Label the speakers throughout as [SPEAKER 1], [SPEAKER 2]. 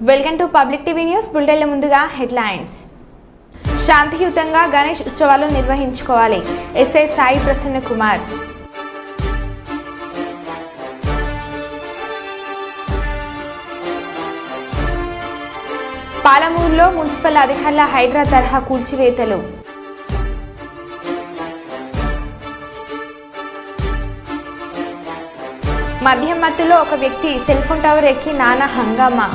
[SPEAKER 1] Welcome to public TV news బులెటిన్ల ముందుగా headlines. శాంతియుతంగా గణేష్ ఉత్సవాలు నిర్వహించుకోవాలి. ఎస్ఐ సాయి ప్రసన్న కుమార్. పాలమూరులో మున్సిపల్ అధికారుల హైడ్రా తరహా కూల్చివేతలు. మద్యం మత్తులో ఒక వ్యక్తి సెల్ ఫోన్ టవర్ ఎక్కి నానా హంగామా.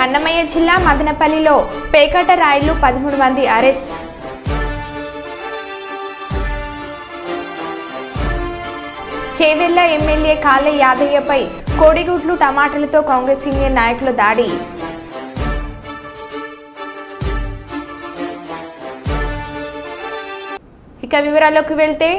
[SPEAKER 1] అన్నమయ్య జిల్లా మదనపల్లిలో పేకాట రాయుళ్లు 13 మంది అరెస్ట్. చేవెళ్ల ఎమ్మెల్యే కాళ్ళ యాదయ్యపై కోడిగుడ్లు టమాటాలతో కాంగ్రెస్ సీనియర్ నాయకుల దాడి. ఇక వివరాల్లోకి వెళ్తే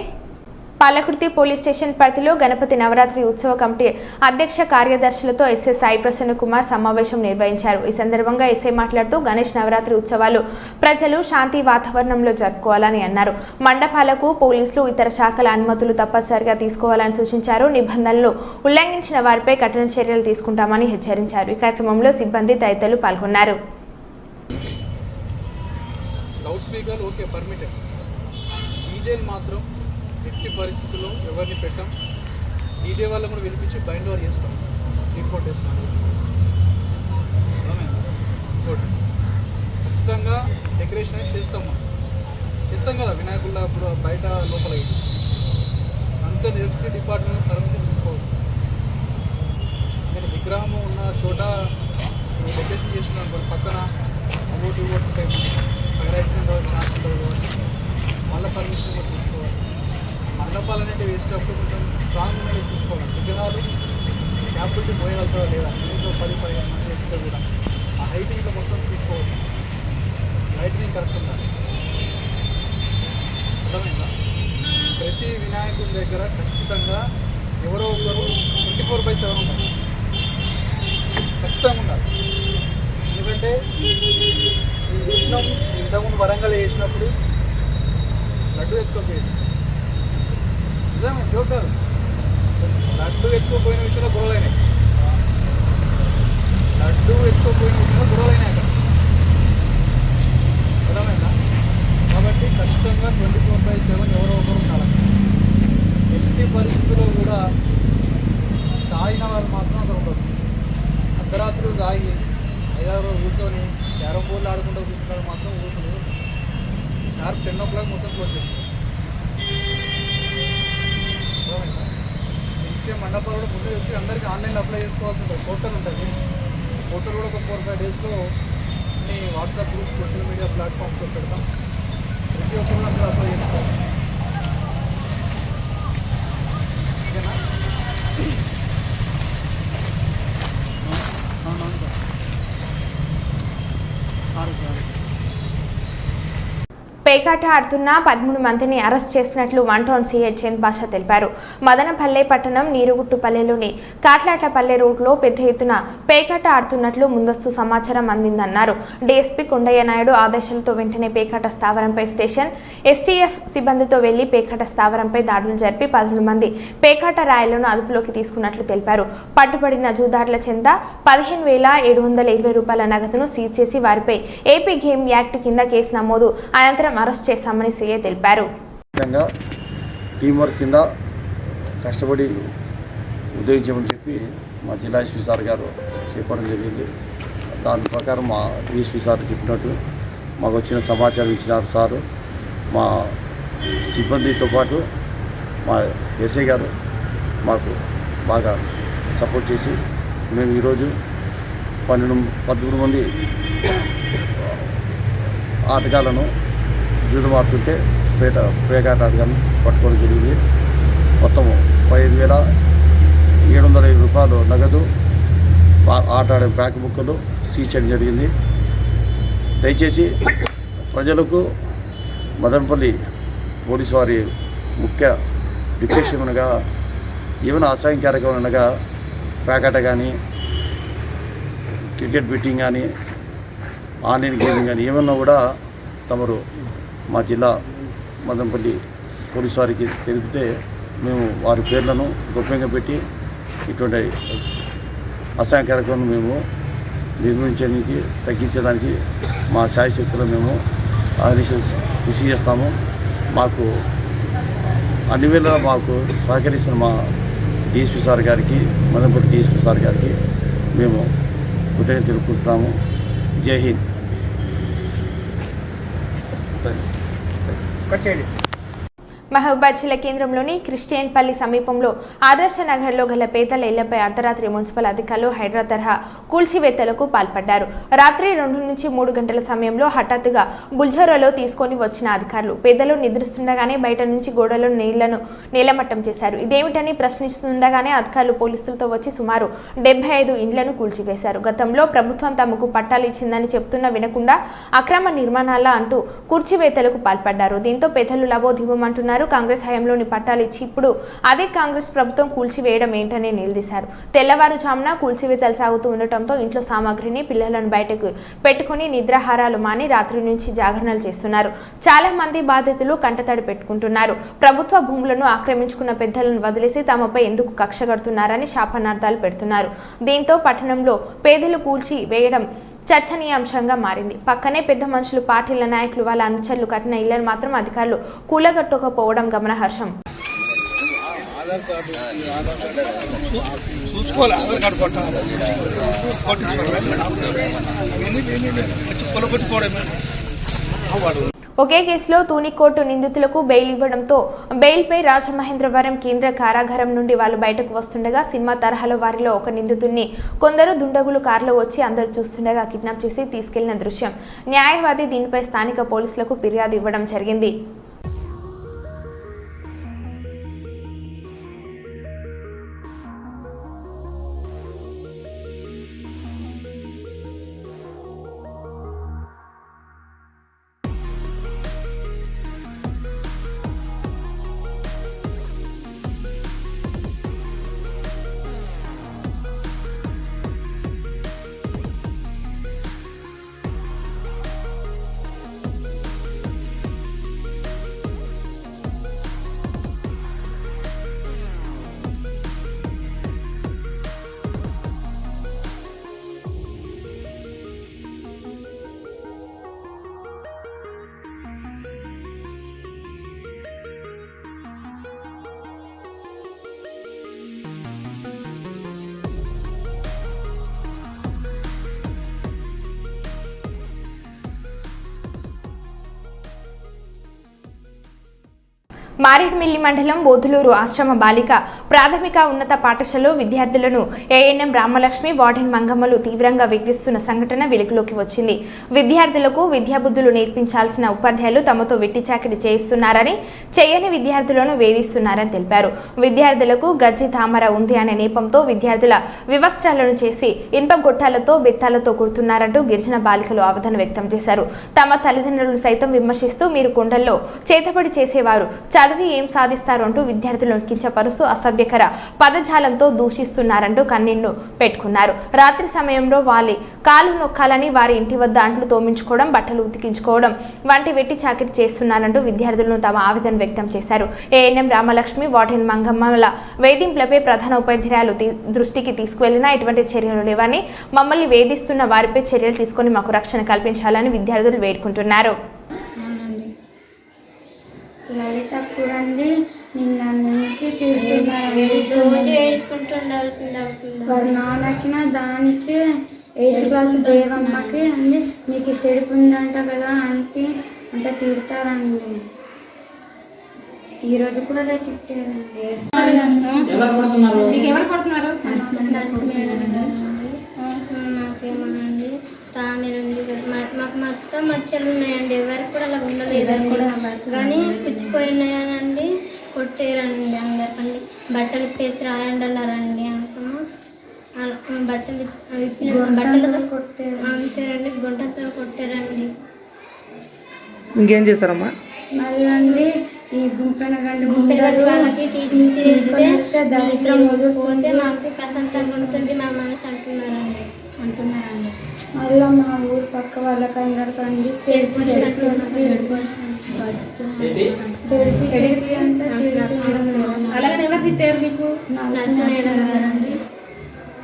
[SPEAKER 1] పాలకుర్తి పోలీస్ స్టేషన్ పరిధిలో గణపతి నవరాత్రి ఉత్సవ కమిటీ అధ్యక్ష కార్యదర్శులతో ఎస్ఐ సాయి ప్రసన్న కుమార్ సమావేశం నిర్వహించారు. ఈ సందర్భంగా ఎస్ఐ మాట్లాడుతూ గణేష్ నవరాత్రి ఉత్సవాలు ప్రజలు శాంతి వాతావరణంలో జరుపుకోవాలని అన్నారు. మండపాలకు పోలీసులు ఇతర శాఖల అనుమతులు తప్పనిసరిగా తీసుకోవాలని సూచించారు. నిబంధనలు ఉల్లంఘించిన వారిపై కఠిన చర్యలు తీసుకుంటామని హెచ్చరించారు. ఈ కార్యక్రమంలో సిబ్బంది తదితరులు పాల్గొన్నారు.
[SPEAKER 2] మాత్రం ఎట్టి పరిస్థితుల్లో ఎవరిని పెట్టాం. డీజే వాళ్ళని కూడా వినిపించి బైండ్ ఓవర్ చేస్తాం. రిపోర్ట్ చేస్తాం. ఖచ్చితంగా డెకరేషన్ అయితే చేస్తాం కదా వినాయకుల ఇప్పుడు బయట లోపల కన్సర్న్ ఎలక్ట్రిసిటీ డిపార్ట్మెంట్ పర్మిషన్ తీసుకోవచ్చు. నేను విగ్రహం ఉన్న చోట డెకరేషన్ చేసిన పక్కన ఓటు ఫైర్ యాక్సిడెంట్ కాబట్టి మళ్ళీ పర్మిషన్ కూడా తీసుకోవాలి. మండపాలు అనేవి వేసేటప్పుడు కొంచెం స్ట్రాంగ్ ఉన్నది చూసుకోవాలి. విగ్రహాలు క్యాపిటీ మోయగలుగుతారా లేదా, ఇంట్లో 10-15 మంది ఎక్కితే కూడా ఆ హైటింగ్లో మొత్తం తీసుకోవచ్చు. లైటింగ్ కరెక్ట్ ఉండాలి. అర్థమైందా? ప్రతి వినాయకుడి దగ్గర ఖచ్చితంగా ఎవరో ఒకరు 24/7 ఉండాలి. ఖచ్చితంగా ఉండాలి. ఎందుకంటే చూసినాం ఇంతకుముందు వరంగల్ వేసినప్పుడు లడ్డు ఎత్తుకోపోయింది. నిజమే చూస్తారు. లడ్డు ఎత్తుకోపోయిన విషయంలో గొడవలైనాయి. అక్కడ అర్థమైందా? కాబట్టి ఖచ్చితంగా 24/7 ఎవరో ఒకరు ఉండాలి. ఎట్టి పరిస్థితుల్లో కూడా తాగిన వారు మాత్రం అక్కడ ఉండొచ్చు. అర్ధరాత్రులు తాగి 5-6 రోజులు కూర్చొని క్యారమ్ బోర్డులు ఆడుకుంటూ కూర్చున్నారు మాత్రం కూర్చొని షార్ప్ 10 o'clock మొత్తం క్లోజ్ చేస్తారు. ఇచ్చే మండపాలు కూడా ముందు వచ్చి అందరికీ ఆన్లైన్లో అప్లై చేసుకోవాల్సి ఉంటుంది. పోర్టల్ ఉంటుంది. పోర్టల్ కూడా ఒక 4-5 డేస్లో అన్ని వాట్సాప్ గ్రూప్ సోషల్ మీడియా ప్లాట్ఫామ్స్లో పెడతాం. ప్రతి ఒక్కరు అందరూ అప్లై చేసుకోవాలి. ఓకేనా?
[SPEAKER 1] పేకాట ఆడుతున్న 13 మందిని అరెస్ట్ చేసినట్లు 1 టౌన్ సీఐ చంద్ బాషా తెలిపారు. మదనపల్లె పట్టణం నీరుగుట్టుపల్లెలోని కాట్లాటపల్లె రోడ్లో పెద్ద ఎత్తున పేకాట ఆడుతున్నట్లు ముందస్తు సమాచారం అందిందన్నారు. డీఎస్పీ కొండయ్య నాయుడు ఆదేశాలతో వెంటనే పేకాట స్థావరంపై స్టేషన్ ఎస్టీఎఫ్ సిబ్బందితో వెళ్లి పేకాట స్థావరంపై దాడులు జరిపి 13 మంది పేకాట రాయలను అదుపులోకి తీసుకున్నట్లు తెలిపారు. పట్టుబడిన జూదారుల చెంద 15,720 రూపాయల నగదును సీజ్ చేసి వారిపై ఏపీ గేమ్ యాక్ట్ కింద కేసు నమోదు అనంతరం అరెస్ట్ చేశామని సీఐ తెలిపారు.
[SPEAKER 3] టీం వర్క్ కింద కష్టపడి ఉద్యోగించమని చెప్పి మా జిల్లా ఎస్పీ సార్ గారు చెప్పడం జరిగింది. దాని ప్రకారం మా డిఎస్పీ సార్ చెప్పినట్టు మాకు వచ్చిన సమాచారం ఇచ్చినారు సారు. మా సిబ్బందితో పాటు మా ఎస్ఐ గారు మాకు బాగా సపోర్ట్ చేసి మేము ఈరోజు 13 మంది ఆటగాళ్లను జూదం ఆడుతుంటే పేకాట ఆటగాళ్ళను పట్టుకోవడం జరిగింది. మొత్తం 15,720 రూపాయలు నగదు, ఆట ఆడే బ్యాక్ బుక్కులు సీజ్ చేయడం జరిగింది. దయచేసి ప్రజలకు మదనపల్లి పోలీసు వారి ముఖ్య డిటెక్షన్ అనగా ఏమైనా అసహాయం కార్యక్రమం అనగా పేకాట కానీ క్రికెట్ బెట్టింగ్ కానీ ఆన్లైన్ గేమింగ్ కానీ ఏమన్నా కూడా తమరు మా జిల్లా మదనపల్లి పోలీసు వారికి తెలిపితే మేము వారి పేర్లను గోప్యంగా పెట్టి ఇటువంటి అసహాయ కార్యక్రమం మేము నిర్మించడానికి తగ్గించేదానికి మా శాయశక్తులు మేము కృషి చేస్తాము. మాకు అన్ని వేళ మాకు సహకరిస్తున్న మా డిఎస్పీ సార్ గారికి, మదనపల్లి డిఎస్పీ సార్ గారికి మేము కృతజ్ఞతలు తెలుపుకుంటున్నాము. జై హింద్.
[SPEAKER 1] మహబూబాద్ జిల్లా కేంద్రంలోని క్రిస్టియన్ పల్లి సమీపంలో ఆదర్శ నగర్లో గల పేదల ఇళ్లపై అర్ధరాత్రి మున్సిపల్ అధికారులు హైడ్రా తరహా కూల్చివేతలకు పాల్పడ్డారు. రాత్రి 2 నుంచి 3 గంటల సమయంలో హఠాత్తుగా బుల్జోరాలో తీసుకొని వచ్చిన అధికారులు పేదలు నిద్రిస్తుండగానే బయట నుంచి గోడలో నీళ్లను నీలమట్టం చేశారు. ఇదేమిటని ప్రశ్నిస్తుండగానే అధికారులు పోలీసులతో వచ్చి సుమారు 75 ఇండ్లను కూల్చివేశారు. గతంలో ప్రభుత్వం తమకు పట్టాలు ఇచ్చిందని చెప్తున్నా వినకుండా అక్రమ నిర్మాణాల అంటూ కూల్చివేతలకు పాల్పడ్డారు. దీంతో పేదలు లబోదిబోమంటున్నారు. కాంగ్రెస్ హయాంలోని పట్టాలు ఇచ్చి ఇప్పుడు అదే కాంగ్రెస్ ప్రభుత్వం కూల్చివేయడం ఏంటనే నిలదీశారు. తెల్లవారుజామున కూల్చివేతలు సాగుతూ ఉండటంతో ఇంట్లో సామాగ్రిని పిల్లలను బయటకు పెట్టుకుని నిద్రాహారాలు మాని రాత్రి నుంచి జాగరణలు చేస్తున్నారు. చాలా మంది బాధితులు కంటతడి పెట్టుకుంటున్నారు. ప్రభుత్వ భూములను ఆక్రమించుకున్న పెద్దలను వదిలేసి తమపై ఎందుకు కక్ష కడుతున్నారని శాపనార్థాలు పెడుతున్నారు. దీంతో పట్టణంలో పేదలు కూల్చి వేయడం చర్చనీయాంశంగా మారింది. పక్కనే పెద్ద మనుషులు, పార్టీల నాయకులు, వాళ్ళ అనుచరులు కట్టిన ఇళ్లను మాత్రం అధికారులు కూలగట్టుకోకపోవడం గమనార్హం. ఒకే కేసులో తూనికోటు నిందితులకు బెయిల్ ఇవ్వడంతో బెయిల్పై రాజమహేంద్రవరం కేంద్ర కారాగారం నుండి వాళ్ళు బయటకు వస్తుండగా సినిమా తరహాలో వారిలో ఒక నిందితుడిని కొందరు దుండగులు కారులో వచ్చి అందరూ చూస్తుండగా కిడ్నాప్ చేసి తీసుకెళ్లిన దృశ్యం. న్యాయవాది దీనిపై స్థానిక పోలీసులకు ఫిర్యాదు ఇవ్వడం జరిగింది. మారేడుమిల్లి మండలం బోధులూరు ఆశ్రమ బాలిక ప్రాథమిక ఉన్నత పాఠశాలలో విద్యార్థులను ఏఎన్ఎం రామలక్ష్మి, వార్డెన్ మంగమ్మలు తీవ్రంగా వేధిస్తున్న సంఘటన వెలుగులోకి వచ్చింది. విద్యార్థులకు విద్యాబుద్ధులు నేర్పించాల్సిన ఉపాధ్యాయులు తమతో వెట్టి చాకిరీ చేయిస్తున్నారని, చేయని విద్యార్థులను వేధిస్తున్నారని తెలిపారు. విద్యార్థులకు గజ్జి తామర ఉంది అనే నేపంతో విద్యార్థుల వివస్త్రాలను చేసి ఇనుప గొట్టాలతో బెత్తాలతో కుడుతున్నారంటూ గిరిజన బాలికలు ఆవేదన వ్యక్తం చేశారు. తమ తల్లిదండ్రులు సైతం విమర్శిస్తూ మీరు కొండల్లో చేతబడి చేసేవారు, చదివి ఏం సాధిస్తారు అంటూ విద్యార్థులను కించపరుస్తూ అసభ్యకర పదజాలంతో దూషిస్తున్నారంటూ కన్నీళ్లు పెట్టుకున్నారు. రాత్రి సమయంలో వాళ్ళి కాలు నొక్కాలని వారి ఇంటి వద్ద అంట్లు తోమించుకోవడం, బట్టలు ఉతికించుకోవడం వంటి వెట్టి చాకిరీ చేస్తున్నారంటూ విద్యార్థులను తమ ఆవేదన వ్యక్తం చేశారు. ఏఎన్ఎం రామలక్ష్మి, వార్డెన్ మంగమ్మల వేధింపులపై ప్రధాన ఉపాధ్యాయులు దృష్టికి తీసుకువెళ్లినా ఎటువంటి చర్యలు లేవని, మమ్మల్ని వేధిస్తున్న వారిపై చర్యలు తీసుకొని మాకు రక్షణ కల్పించాలని విద్యార్థులు వేడుకుంటున్నారు.
[SPEAKER 4] లలిత చూడండి నిన్న నుంచి వారి నాన్నకి దానికి 8th క్లాస్ దేవమ్మకి అన్ని మీకు సెడుపు ఉందంట కదా అంటే తిడతారండి. ఈరోజు కూడా తిట్టారండి. నాకేమోనండి తామేరు ఉంది కదా, మాకు మొత్తం మచ్చలు ఉన్నాయండి. ఎవరికి కూడా అలా ఉండలేదు కానీ పుచ్చిపోయి ఉన్నాయనండి. కొట్టేరండి అందరికండి. బట్టలు ఇప్పేసి రాయండి అన్నారండి. అనుకున్నా బట్టలు విప్పిన బట్టలతో కొట్టారు అంతేనండి. గుంటతో కొట్టారండి.
[SPEAKER 5] ఇంకేం చేస్తారమ్మా?
[SPEAKER 4] మళ్ళీ అండి ఈ గుంపెనగండి వాళ్ళకి టీచింగ్ చేస్తే పోతే మాకు ప్రశాంతంగా ఉంటుంది మా మనసు అంటున్నారండి. మళ్ళీ మా ఊరు పక్క వాళ్ళకి అందరికండి అంటే
[SPEAKER 6] పేరు మీకు?
[SPEAKER 4] నర్సు మేడం గారండి.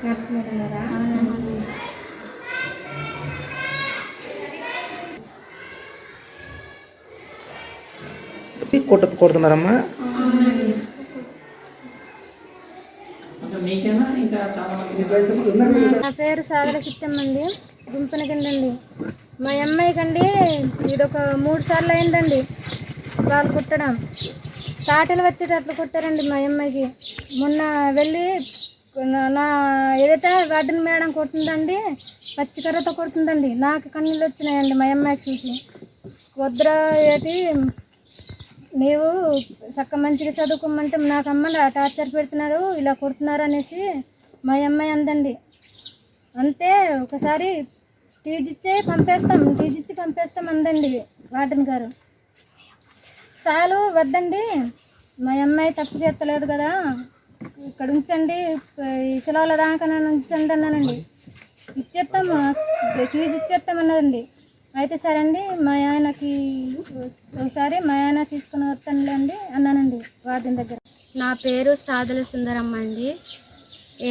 [SPEAKER 6] నర్సు మేడం గారా?
[SPEAKER 4] అవునండి.
[SPEAKER 5] కొడుతున్నారమ్మా?
[SPEAKER 4] అవునండి.
[SPEAKER 6] నా పేరు సాగర చిట్టమ్మండి, గుంపనకండి. మా అమ్మాయికండి ఇదొక 3 సార్లు అయిందండి వాళ్ళు కుట్టడం. తాటలు వచ్చేటట్లు కొట్టారండి మా అమ్మాయికి. మొన్న వెళ్ళి నా ఏదైతే వార్డెన్ మేడం కొడుతుందండి, పచ్చికర్రతో కొడుతుందండి. నాకు కన్నీళ్ళు వచ్చినాయండి మా అమ్మాయికి చూసి. వద్దురా ఏంటి నీవు చక్క మంచిగా చదువుకోమంటే నాకు అమ్మ టార్చర్ పెడుతున్నారు, ఇలా కొడుతున్నారు అనేసి మా అమ్మాయి అందండి. అంతే ఒకసారి టీజిచ్చి పంపేస్తాం అందండి వార్డెన్ గారు. చాలు వద్దండి, మా అమ్మాయి తప్పు చేస్తలేదు కదా, ఇక్కడ ఉంచండి, ఈ సెలవుల దాకా ఉంచండి అన్నానండి. ఇచ్చేస్తాము, ఫీజు ఇచ్చేస్తామన్నారండి. అయితే సరే అండి, మా ఆయనకి ఒకసారి మా ఆయన తీసుకుని వస్తానులేండి అన్నానండి వార్డెన్ దగ్గర.
[SPEAKER 7] నా పేరు సాదల సుందరమ్మ అండి.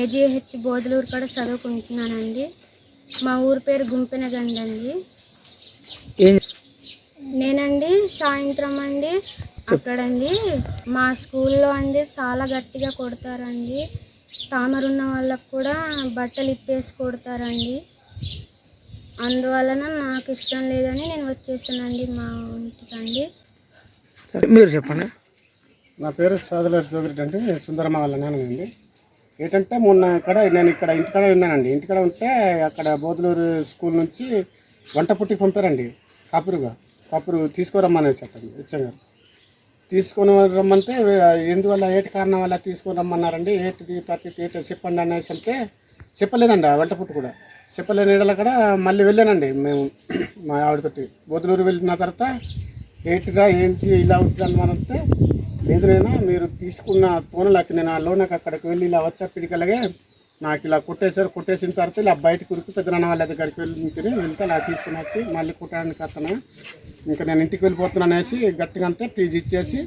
[SPEAKER 7] ఏజీహెచ్ బోధలూరు కూడా చదువుకుంటున్నానండి. మా ఊరు పేరు గుంపెనగండి అండి. నేనండి సాయంత్రం అండి అక్కడండి మా స్కూల్లో అండి చాలా గట్టిగా కొడతారండి. తామరున్న వాళ్ళకు కూడా బట్టలు ఇప్పేసి కొడతారండి. అందువలన నాకు ఇష్టం లేదని నేను వచ్చేసానండి మా ఇంటికండి.
[SPEAKER 5] సరే మీరు చెప్పండి.
[SPEAKER 8] నా పేరు సాదల జోగిరెడ్డి అండి, సుందరమ్మ వాళ్ళ నాన్ననండి. ఏంటంటే మొన్న నేను ఇక్కడ ఇంటికాడ ఉన్నానండి. ఇంటికాడ ఉంటే అక్కడ బోధలూరు స్కూల్ నుంచి వంట పుట్టికి పంపారండి. కాపురు తీసుకురమ్మనేసి అట్టండి హెచ్ఎం గారు. తీసుకొని రమ్మంటే ఎందువల్ల ఏటి కారణం వల్ల తీసుకొని రమ్మన్నారండి. ఏటిది ప్రతి ఏటి చెప్పండి అనేసి అంటే చెప్పలేదండి. ఆ వంట పుట్టు కూడా చెప్పలేని ఏడల కూడా మళ్ళీ వెళ్ళానండి మేము మా ఆవిడతోటి. బోధలూరు వెళ్ళిన తర్వాత ఏంటి ఇలా ఉంటుంది అంటే, లేదు నైనా మీరు తీసుకున్న తోనలకి నేను ఆ లోనకి అక్కడికి వెళ్ళి ఇలా వచ్చేప్పటికలాగే నాకు ఇలా కొట్టేసిన తర్వాత ఇలా బయటకు ఉరికి పెద్దనాన్న వాళ్ళ దగ్గరికి వెళ్తే అలా తీసుకుని వచ్చి మళ్ళీ కుట్టడానికి అతను ఇంకా నేను ఇంటికి వెళ్ళిపోతున్నాను అనేసి గట్టిగా అంతే టీజీ ఇచ్చేసి.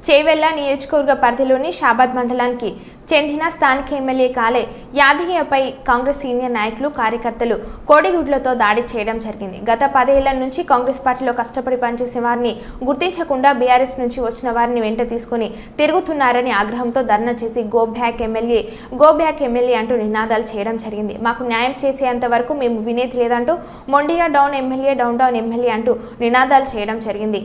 [SPEAKER 1] చేవెళ్ల నియోజకవర్గ పరిధిలోని షాబాద్ మండలానికి చెందిన స్థానిక ఎమ్మెల్యే కాలే యాదయ్యపై కాంగ్రెస్ సీనియర్ నాయకులు కార్యకర్తలు కోడిగుడ్లతో దాడి చేయడం జరిగింది. గత 10 ఏళ్ల నుంచి కాంగ్రెస్ పార్టీలో కష్టపడి పనిచేసే వారిని గుర్తించకుండా బీఆర్ఎస్ నుంచి వచ్చిన వారిని వెంట తీసుకుని తిరుగుతున్నారని ఆగ్రహంతో ధర్నా చేసి గో బ్యాక్ ఎమ్మెల్యే అంటూ నినాదాలు చేయడం జరిగింది. మాకు న్యాయం చేసేంత వరకు మేము వినేది లేదంటూ మొండియా డౌన్ ఎమ్మెల్యే అంటూ నినాదాలు చేయడం జరిగింది.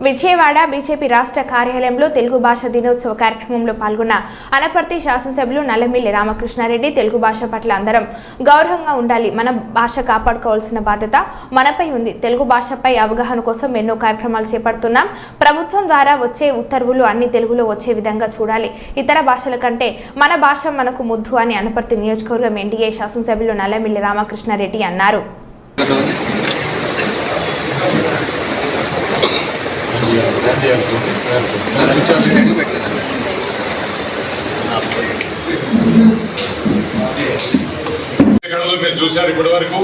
[SPEAKER 1] విజయవాడ బీజేపీ రాష్ట్ర కార్యాలయంలో తెలుగు భాష దినోత్సవ కార్యక్రమంలో పాల్గొన్న అనపర్తి శాసనసభ్యులు నల్లమిల్లి రామకృష్ణారెడ్డి తెలుగు భాష పట్ల అందరం గౌరవంగా ఉండాలి, మన భాష కాపాడుకోవాల్సిన బాధ్యత మనపై ఉంది, తెలుగు భాషపై అవగాహన కోసం ఎన్నో కార్యక్రమాలు చేపడుతున్నాం, ప్రభుత్వం ద్వారా వచ్చే ఉత్తర్వులు అన్ని తెలుగులో వచ్చే విధంగా చూడాలి, ఇతర భాషల కంటే మన భాష మనకు ముద్దు అని అనపర్తి నియోజకవర్గం ఎన్డీఏ శాసనసభ్యులు నల్లమిల్లి రామకృష్ణారెడ్డి అన్నారు.
[SPEAKER 9] మీరు చూశారు ఇప్పటి వరకు.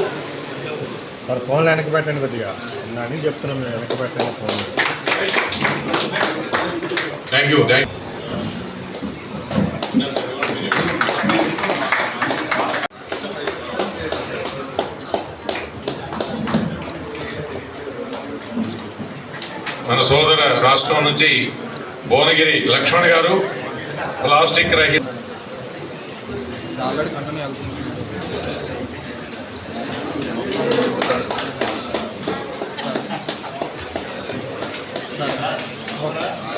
[SPEAKER 10] మరి ఫోన్లు వెనక్కి పెట్టండి కొద్దిగా అని చెప్తున్నాం, మేము వెనక్కి పెట్టండి ఫోన్.
[SPEAKER 9] Thank you. మన సోదర రాష్ట్రం నుంచి భువనగిరి లక్ష్మణ్ గారు ప్లాస్టిక్ రహిత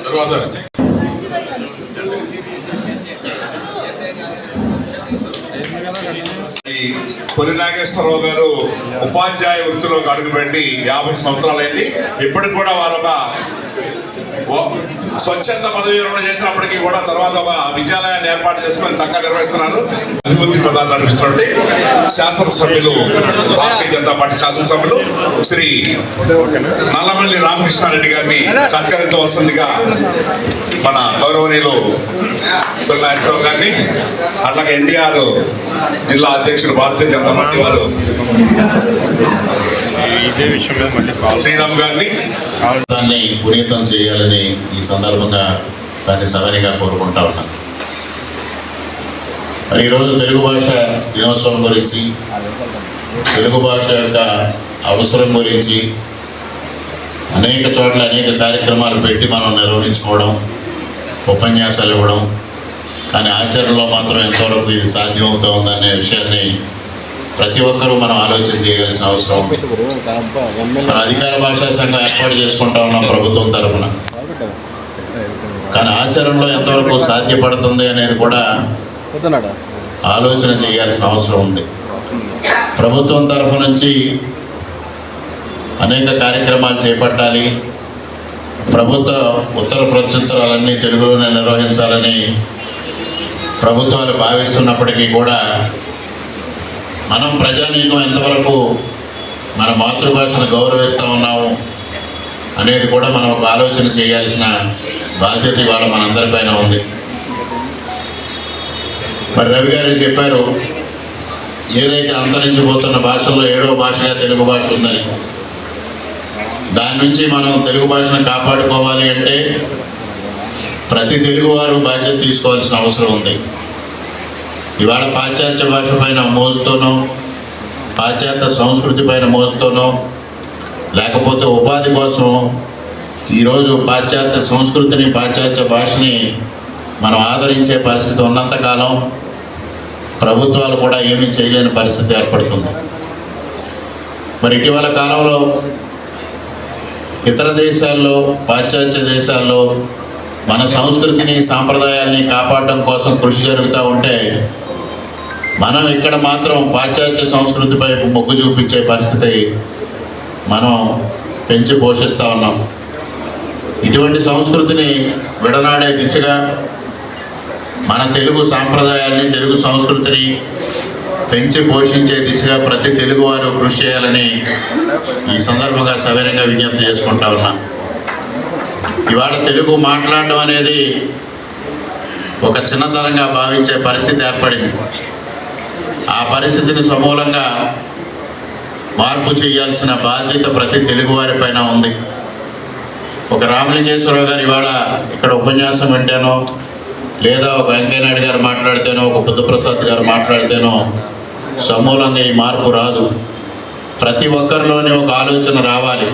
[SPEAKER 9] తర్వాత కొల్లి నాగేశ్వరరావు గారు ఉపాధ్యాయ వృత్తిలోకి అడుగుపెట్టి 50 సంవత్సరాలైంది. ఇప్పటికి కూడా వారు ఒక స్వచ్ఛంద పదవి విరమణ చేసినప్పటికీ కూడా తర్వాత ఒక విద్యాలయాన్ని ఏర్పాటు చేసుకుని చక్కగా నిర్వహిస్తున్నారు. అభివృద్ధి ప్రధాని నడిపిస్తున్నటువంటి శాసనసభ్యులు, భారతీయ జనతా పార్టీ శాసనసభ్యులు శ్రీ నల్లమిల్లి రామకృష్ణారెడ్డి గారిని సత్కరించవలసిందిగా మన గౌరవనీయులు నాగేశ్వరరావు గారిని, అట్లాగే ఎన్టీఆర్ జిల్లా అధ్యక్షులు భారతీయ జనతా పార్టీ వారు శ్రీరామ్ గారిని
[SPEAKER 11] దాన్ని పునీతం చేయాలని ఈ సందర్భంగా దాన్ని సవరిగా కోరుకుంటా ఉన్నాను. మరి ఈరోజు తెలుగు భాష దినోత్సవం గురించి, తెలుగు భాష యొక్క అవసరం గురించి అనేక చోట్ల అనేక కార్యక్రమాలు పెట్టి మనం నిర్వహించుకోవడం, ఉపన్యాసాలు ఇవ్వడం, కానీ ఆచరణలో మాత్రం ఎంతవరకు ఇది సాధ్యమవుతా ఉందనే విషయాన్ని ప్రతి ఒక్కరూ మనం ఆలోచన చేయాల్సిన అవసరం ఉంది. మన అధికార భాషా సంఘం ఏర్పాటు చేసుకుంటా ఉన్నాం ప్రభుత్వం తరఫున, కానీ ఆచరణలో ఎంతవరకు సాధ్యపడుతుంది అనేది కూడా ఆలోచన చేయాల్సిన అవసరం ఉంది. ప్రభుత్వం తరఫు నుంచి అనేక కార్యక్రమాలు చేపట్టాలి, ప్రభుత్వ ఉత్తర ప్రత్యుత్తరాలన్నీ తెలుగులోనే నిర్వహించాలని ప్రభుత్వాలు భావిస్తున్నప్పటికీ కూడా మనం ప్రజానీకం ఎంతవరకు మన మాతృభాషను గౌరవిస్తూ ఉన్నాము అనేది కూడా మనం ఒక ఆలోచన చేయాల్సిన బాధ్యత ఇవాళ మనందరిపైన ఉంది. మరి రవి గారు చెప్పారు, ఏదైతే అంతరించిపోతున్న భాషల్లో 7వ భాషగా తెలుగు భాష ఉందని, దాని నుంచి మనం తెలుగు భాషను కాపాడుకోవాలి అంటే ప్రతి తెలుగువారు బాధ్యత తీసుకోవాల్సిన అవసరం ఉంది. ఇవాళ పాశ్చాత్య భాష పైన మోజుతోనో, పాశ్చాత్య సంస్కృతి పైన మోజుతోనో, లేకపోతే ఉపాధి కోసం ఈరోజు పాశ్చాత్య సంస్కృతిని, పాశ్చాత్య భాషని మనం ఆదరించే పరిస్థితి ఉన్నంతకాలం ప్రభుత్వాలు కూడా ఏమీ చేయలేని పరిస్థితి ఏర్పడుతుంది. మరి ఇటీవల కాలంలో ఇతర దేశాల్లో, పాశ్చాత్య దేశాల్లో మన సంస్కృతిని, సాంప్రదాయాల్ని కాపాడడం కోసం కృషి జరుగుతూ ఉంటే మనం ఇక్కడ మాత్రం పాశ్చాత్య సంస్కృతిపై మొగ్గు చూపించే పరిస్థితి మనం పెంచి పోషిస్తూ ఉన్నాం. ఇటువంటి సంస్కృతిని విడనాడే దిశగా మన తెలుగు సాంప్రదాయాల్ని, తెలుగు సంస్కృతిని పెంచి పోషించే దిశగా ప్రతి తెలుగువారు కృషి చేయాలని ఈ సందర్భంగా సవినయంగా విజ్ఞప్తి చేసుకుంటా ఉన్నాం. ఇవాళ తెలుగు మాట్లాడడం అనేది ఒక చిన్నతనంగా భావించే పరిస్థితి ఏర్పడింది. ఆ పరిస్థితిని సమూలంగా మార్పు చేయాల్సిన బాధ్యత ప్రతి తెలుగువారి పైన ఉంది. ఒక రామలింగేశ్వరరావు గారు ఇవాళ ఇక్కడ ఉపన్యాసం వింటేనో, లేదా ఒక వెంకయ్యనాయుడు గారు మాట్లాడితేనో, ఒక బుద్ధప్రసాద్ గారు మాట్లాడితేనో సమూలంగా ఈ మార్పు రాదు. ప్రతి ఒక్కరిలోని ఒక ఆలోచన రావాలి.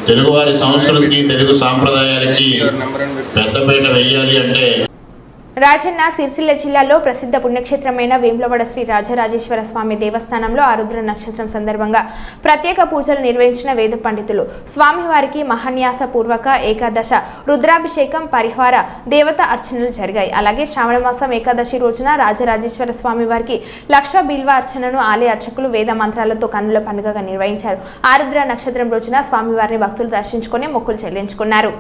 [SPEAKER 11] తెలుగువారి సంస్కృతికి, తెలుగు సాంప్రదాయాలకి పెద్దపీట వేయాలి అంటే
[SPEAKER 1] రాజన్న సిరిసిల్ల జిల్లాలో ప్రసిద్ధ పుణ్యక్షేత్రమైన వేములవాడ శ్రీ రాజరాజేశ్వర స్వామి దేవస్థానంలో ఆరుద్ర నక్షత్రం సందర్భంగా ప్రత్యేక పూజలు నిర్వహించిన వేద పండితులు స్వామివారికి మహాన్యాస పూర్వక ఏకాదశ రుద్రాభిషేకం పరిహార దేవత అర్చనలు జరిగాయి. అలాగే శ్రావణ మాసం ఏకాదశి రోజున రాజరాజేశ్వర స్వామి వారికి లక్ష బిల్వ అర్చనను ఆలయ అర్చకులు వేద మంత్రాలతో కన్నుల పండుగగా నిర్వహించారు. ఆరుద్ర నక్షత్రం రోజున స్వామివారిని భక్తులు దర్శించుకుని మొక్కులు చెల్లించుకున్నారు.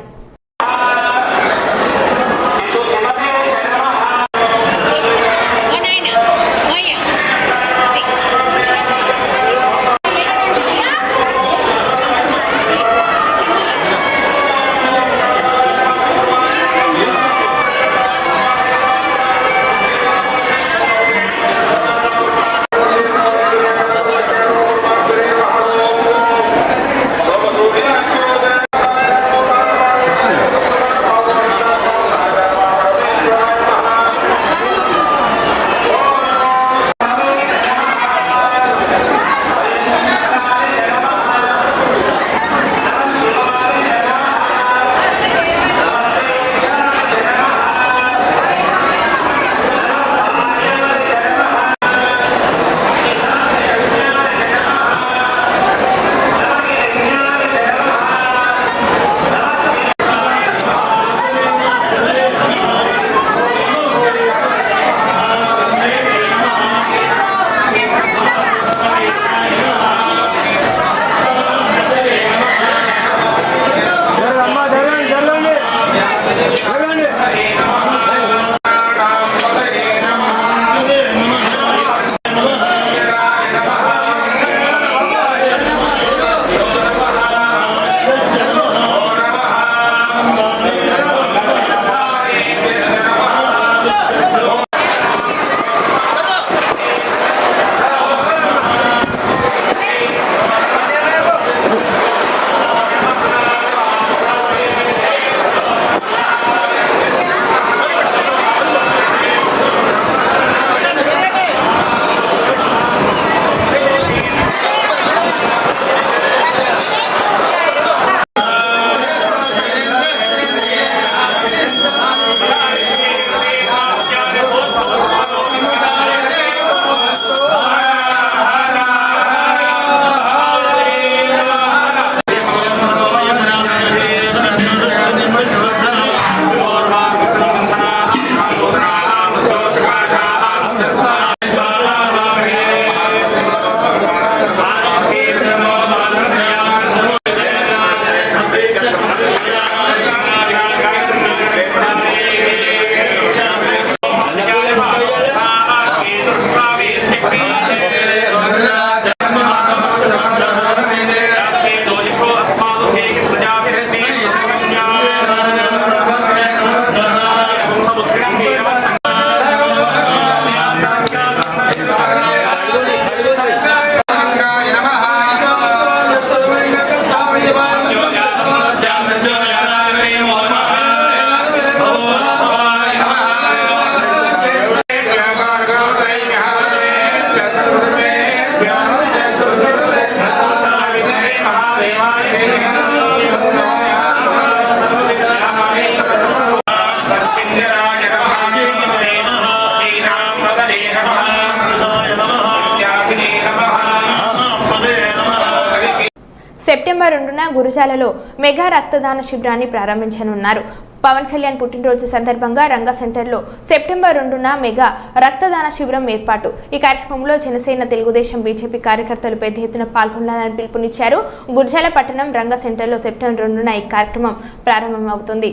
[SPEAKER 1] సెప్టెంబర్ 2న గురజాలలో మెగా రక్తదాన శిబిరాన్ని ప్రారంభించనున్నారు. పవన్ కళ్యాణ్ పుట్టినరోజు సందర్భంగా రంగా సెంటర్లో సెప్టెంబర్ 2న మెగా రక్తదాన శిబిరం ఏర్పాటు. ఈ కార్యక్రమంలో జనసేన, తెలుగుదేశం, బీజేపీ కార్యకర్తలు పెద్ద ఎత్తున పాల్గొనాలని పిలుపునిచ్చారు. గురజాల పట్టణం రంగా సెంటర్లో సెప్టెంబర్ 2న ఈ కార్యక్రమం ప్రారంభమవుతుంది.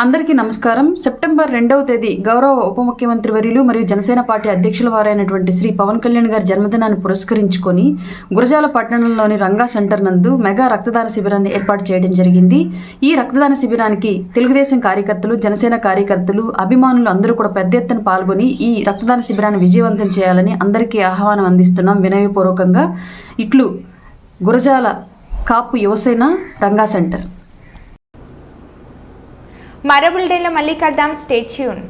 [SPEAKER 12] అందరికీ నమస్కారం. సెప్టెంబర్ 2వ తేదీ గౌరవ ఉప ముఖ్యమంత్రి వర్యులు మరియు జనసేన పార్టీ అధ్యక్షుల వారైనటువంటి శ్రీ పవన్ కళ్యాణ్ గారి జన్మదినాన్ని పురస్కరించుకొని గురజాల పట్టణంలోని రంగా సెంటర్ నందు మెగా రక్తదాన శిబిరాన్ని ఏర్పాటు చేయడం జరిగింది. ఈ రక్తదాన శిబిరానికి తెలుగుదేశం కార్యకర్తలు, జనసేన కార్యకర్తలు, అభిమానులు అందరూ కూడా పెద్ద ఎత్తున పాల్గొని ఈ రక్తదాన శిబిరాన్ని విజయవంతం చేయాలని అందరికీ ఆహ్వానం అందిస్తున్నాం వినయపూర్వకంగా. ఇట్లు గురజాల కాపు యువసేన రంగా సెంటర్.
[SPEAKER 1] మరో బులెటిన్లో మళ్ళీ కలుద్దాం. Stay tune.